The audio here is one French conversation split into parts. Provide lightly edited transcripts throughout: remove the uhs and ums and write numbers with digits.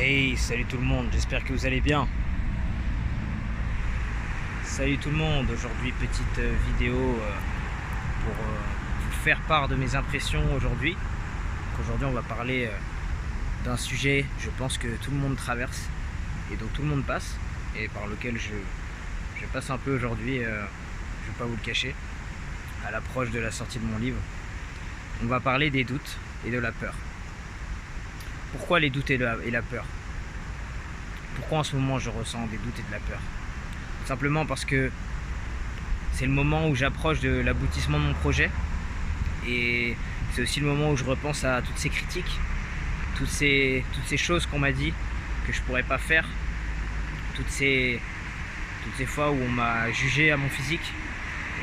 Hey, salut tout le monde, j'espère que vous allez bien. Salut tout le monde, aujourd'hui petite vidéo pour vous faire part de mes impressions aujourd'hui. Aujourd'hui on va parler d'un sujet, je pense que tout le monde traverse et donc tout le monde passe et par lequel je passe un peu aujourd'hui, je vais pas vous le cacher, à l'approche de la sortie de mon livre. On va parler des doutes et de la peur. Pourquoi les doutes et la peur? Pourquoi en ce moment je ressens des doutes et de la peur? Tout simplement parce que c'est le moment où j'approche de l'aboutissement de mon projet. Et c'est aussi le moment où je repense à toutes ces critiques, toutes ces choses qu'on m'a dit que je pourrais pas faire, toutes ces fois où on m'a jugé à mon physique.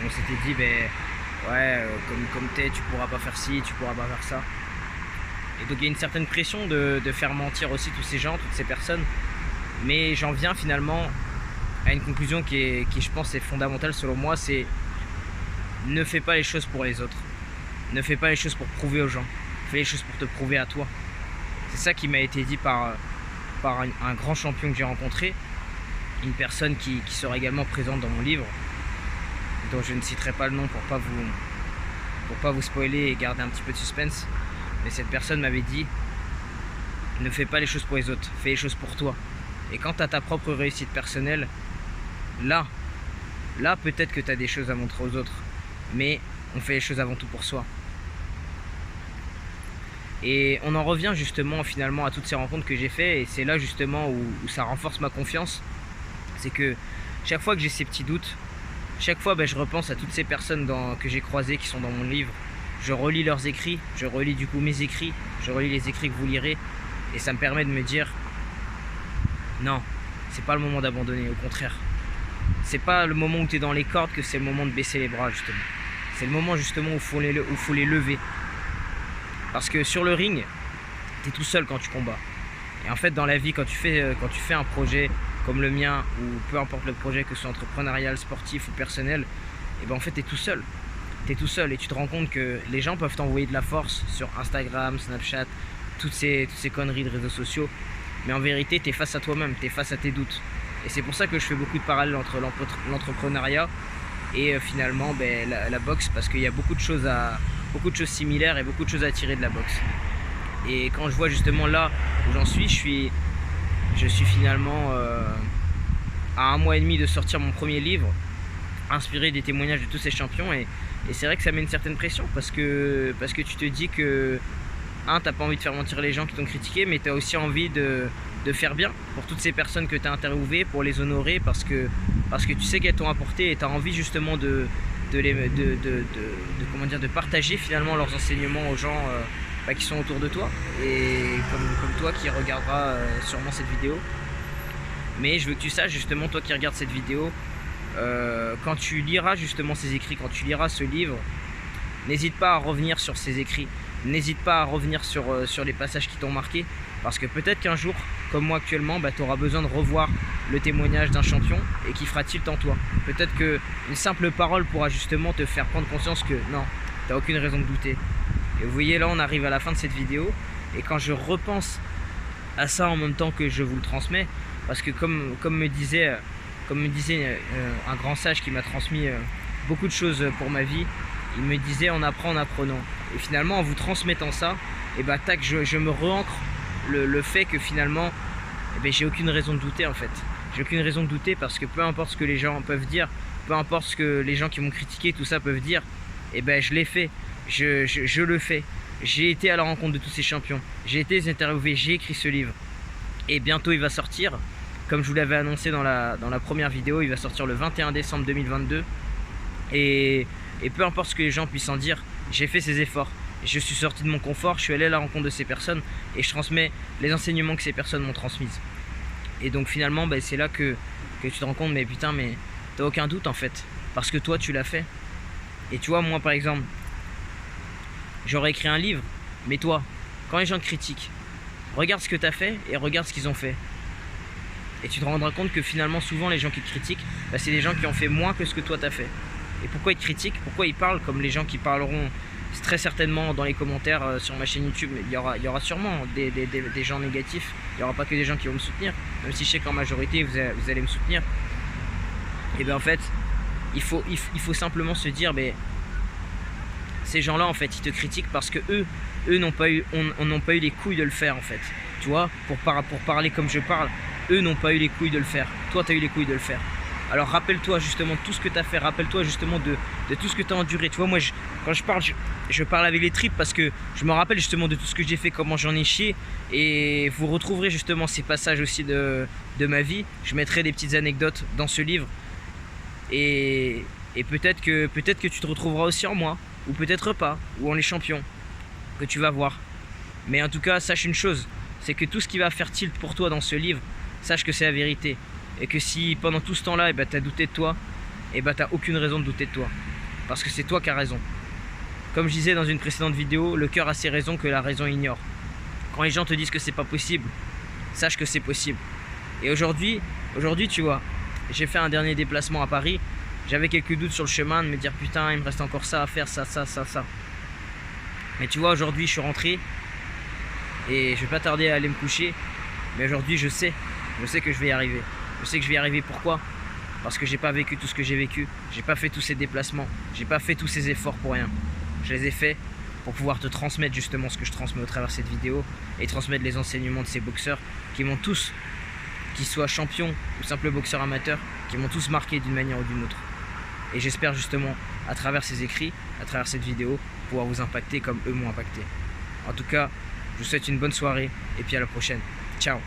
Et on s'était dit, ben ouais, comme t'es, tu pourras pas faire ci, tu pourras pas faire ça. Et donc il y a une certaine pression de faire mentir aussi tous ces gens, toutes ces personnes. Mais j'en viens finalement à une conclusion qui je pense est fondamentale selon moi, c'est ne fais pas les choses pour les autres. Ne fais pas les choses pour prouver aux gens. Fais les choses pour te prouver à toi. C'est ça qui m'a été dit par un grand champion que j'ai rencontré. Une personne qui sera également présente dans mon livre, dont je ne citerai pas le nom pour pas vous spoiler et garder un petit peu de suspense. Mais cette personne m'avait dit ne fais pas les choses pour les autres, fais les choses pour toi. Et quand tu as ta propre réussite personnelle, là peut-être que tu as des choses à montrer aux autres. Mais on fait les choses avant tout pour soi. Et on en revient justement finalement à toutes ces rencontres que j'ai fait. Et c'est là justement où ça renforce ma confiance. C'est que chaque fois que j'ai ces petits doutes, chaque fois je repense à toutes ces personnes que j'ai croisées qui sont dans mon livre. Je relis leurs écrits, je relis du coup mes écrits, je relis les écrits que vous lirez. Et ça me permet de me dire non, c'est pas le moment d'abandonner, au contraire. C'est pas le moment où tu es dans les cordes que c'est le moment de baisser les bras justement. C'est le moment justement où il faut les lever. Parce que sur le ring, tu es tout seul quand tu combats. Et en fait dans la vie, quand tu fais un projet comme le mien, ou peu importe le projet, que ce soit entrepreneurial, sportif ou personnel, et ben en fait tu es tout seul. Tu es tout seul et tu te rends compte que les gens peuvent t'envoyer de la force sur Instagram, Snapchat, toutes ces conneries de réseaux sociaux. Mais en vérité, tu es face à toi-même, tu es face à tes doutes. Et c'est pour ça que je fais beaucoup de parallèles entre l'entrepreneuriat et finalement la boxe, parce qu'il y a beaucoup de choses similaires et beaucoup de choses à tirer de la boxe. Et quand je vois justement là où j'en suis, je suis finalement à 1 mois et demi de sortir mon premier livre, inspiré des témoignages de tous ces champions. Et c'est vrai que ça met une certaine pression parce que tu te dis que t'as pas envie de faire mentir les gens qui t'ont critiqué, mais t'as aussi envie de faire bien pour toutes ces personnes que t'as interviewées, pour les honorer, parce que tu sais qu'elles t'ont apporté et t'as envie justement de partager finalement leurs enseignements aux gens qui sont autour de toi et comme toi qui regardera sûrement cette vidéo. Mais je veux que tu saches justement, toi qui regardes cette vidéo, quand tu liras justement ces écrits, quand tu liras ce livre, n'hésite pas à revenir sur ces écrits. N'hésite pas à revenir sur les passages qui t'ont marqué, parce que peut-être qu'un jour, comme moi actuellement, tu auras besoin de revoir le témoignage d'un champion et qui fera tilt en toi. Peut-être qu'une simple parole pourra justement te faire prendre conscience que non, tu n'as aucune raison de douter. Et vous voyez, là on arrive à la fin de cette vidéo, et quand je repense à ça en même temps que je vous le transmets, parce que comme me disait un grand sage qui m'a transmis beaucoup de choses pour ma vie, il me disait on apprend en apprenant. Et finalement en vous transmettant ça, et tac, je me re-ancre le fait que finalement j'ai aucune raison de douter en fait. J'ai aucune raison de douter parce que peu importe ce que les gens peuvent dire, peu importe ce que les gens qui m'ont critiqué, tout ça peuvent dire, je l'ai fait, je le fais. J'ai été à la rencontre de tous ces champions, j'ai été interviewé, j'ai écrit ce livre. Et bientôt il va sortir, comme je vous l'avais annoncé dans la première vidéo, il va sortir le 21 décembre 2022. Et peu importe ce que les gens puissent en dire, j'ai fait ces efforts. Je suis sorti de mon confort, je suis allé à la rencontre de ces personnes et je transmets les enseignements que ces personnes m'ont transmis. Et donc finalement, c'est là que tu te rends compte, mais putain, mais t'as aucun doute en fait, parce que toi tu l'as fait. Et tu vois, moi par exemple, j'aurais écrit un livre, mais toi, quand les gens te critiquent, regarde ce que t'as fait et regarde ce qu'ils ont fait. Et tu te rendras compte que finalement, souvent les gens qui te critiquent, c'est des gens qui ont fait moins que ce que toi t'as fait. Et pourquoi ils te critiquent? Pourquoi ils parlent comme les gens qui parleront très certainement dans les commentaires sur ma chaîne YouTube, il y aura sûrement des gens négatifs. Il n'y aura pas que des gens qui vont me soutenir, même si je sais qu'en majorité vous allez me soutenir. Et bien en fait, il faut simplement se dire, mais ces gens-là en fait, ils te critiquent parce que eux n'ont pas eu les couilles de le faire en fait. Tu vois, pour parler comme je parle, eux n'ont pas eu les couilles de le faire. Toi, tu as eu les couilles de le faire. Alors rappelle-toi justement de tout ce que tu as fait, rappelle-toi justement de tout ce que tu as enduré. Tu vois, moi quand je parle, je parle avec les tripes parce que je me rappelle justement de tout ce que j'ai fait, comment j'en ai chié. Et vous retrouverez justement ces passages aussi de ma vie. Je mettrai des petites anecdotes dans ce livre. Et peut-être que tu te retrouveras aussi en moi, ou peut-être pas, ou en les champions, que tu vas voir. Mais en tout cas, sache une chose, c'est que tout ce qui va faire tilt pour toi dans ce livre, sache que c'est la vérité. Et que si pendant tout ce temps-là, tu as douté de toi, tu n'as aucune raison de douter de toi. Parce que c'est toi qui as raison. Comme je disais dans une précédente vidéo, le cœur a ses raisons que la raison ignore. Quand les gens te disent que c'est pas possible, sache que c'est possible. Et aujourd'hui, tu vois, j'ai fait un dernier déplacement à Paris. J'avais quelques doutes sur le chemin de me dire putain, il me reste encore ça à faire, ça. Mais tu vois, aujourd'hui, je suis rentré et je vais pas tarder à aller me coucher. Mais aujourd'hui, je sais que je vais y arriver. Je sais que je vais y arriver. Pourquoi? Parce que j'ai pas vécu tout ce que j'ai vécu. J'ai pas fait tous ces déplacements. J'ai pas fait tous ces efforts pour rien. Je les ai faits pour pouvoir te transmettre justement ce que je transmets au travers de cette vidéo et transmettre les enseignements de ces boxeurs qui m'ont tous, qu'ils soient champions ou simples boxeurs amateurs, qui m'ont tous marqué d'une manière ou d'une autre. Et j'espère justement, à travers ces écrits, à travers cette vidéo, pouvoir vous impacter comme eux m'ont impacté. En tout cas, je vous souhaite une bonne soirée et puis à la prochaine. Ciao.